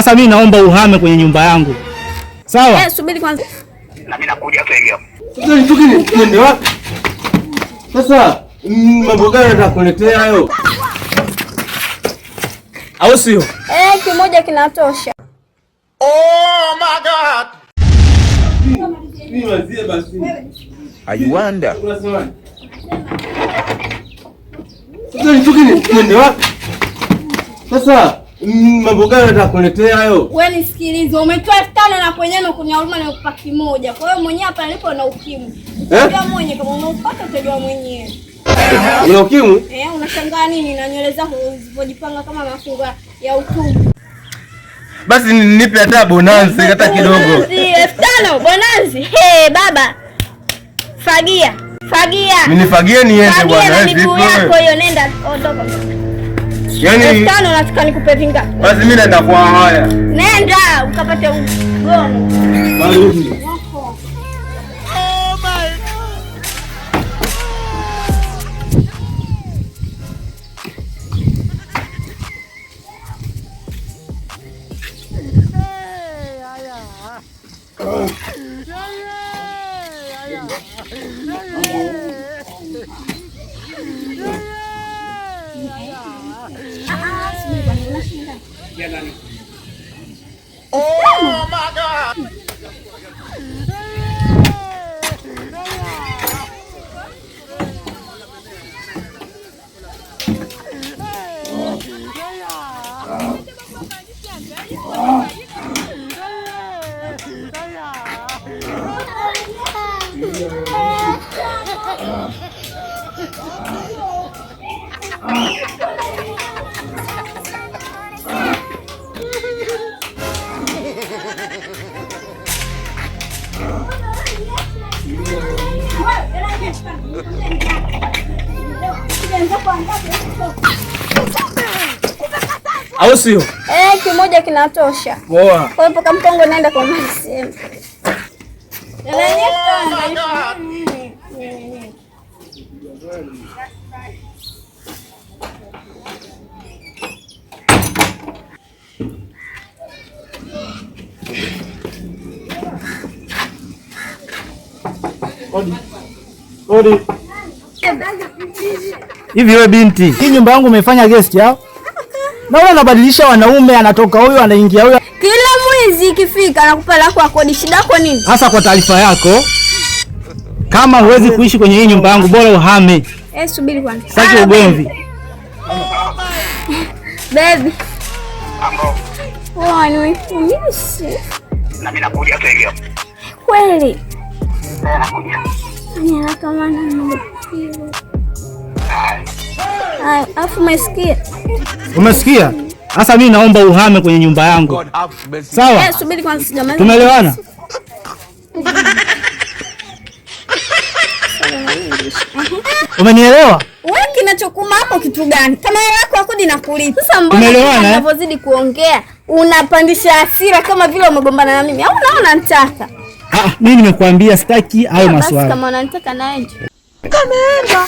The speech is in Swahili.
Sasa mimi naomba uhame kwenye nyumba yangu. Sawa? Subiri kwanza. Na mimi nakuja hapo hiyo. Sasa nitoke niende wapi? Sasa mambo gani natakuletea hayo? Au sio? Kimoja kinatosha. Oh my God. Ni wazie basi. I wonder. Sasa nitoke niende wapi? Sasa mambo gani natakuletea hayo? Wewe nisikilize, umetoa 5,000 na kwenyewe kuniaruma na kupa kimoja. Kwa hiyo mwenyewe hapa nilipo na ukimwi. Unajua mwenyewe kama unaupata utajua mwenyewe. Una ukimwi? Unashangaa nini na nywele zako zilizojipanga kama mafungo ya utumbo? Basi nipe hata bonanza hata kidogo. 5,000 bonanza. Baba. Fagia. Mimi nifagie niende bwana. Vipi yako hiyo, nenda ondoka. Yaani 5,000 nataka nikupe vingapi? Basi mimi naenda kwa haya. Nenda ukapate ngono. Barudi. Oh my God. Au sio? Kimoja kinatosha. Poa. Kwa hiyo kama mkongo naenda kwa msemo. Odi. Hivi wewe binti, hii nyumba yangu umefanya guest yao? Na wewe unabadilisha wanaume, anatoka huyu anaingia huyu. Kila mwezi ikifika nakupa lako ya kodi, shida yako nini? Hasa kwa taarifa yako, kama huwezi kuishi kwenye hii nyumba yangu bora uhame. Subiri kwanza. Sitaki ugomvi. Baby. Nimekumiss. Na mimi nakuja hapo hiyo. Kweli? Nakuja. Ni kama nimepigwa. Afu umesikia? Sasa mimi naomba uhame kwenye nyumba yangu. Sawa? Subiri kwanza sijamaliza. Tumeelewana? Umenielewa? Wewe kinachokuma hapo kitu gani? Kama hela yako hakudi na kulipa. Sasa mbona unapozidi kuongea unapandisha hasira kama vile umegombana na mimi? Au unaona nataka? Mimi nimekuambia sitaki hayo maswali. Kama unanitaka naje. Kameenda.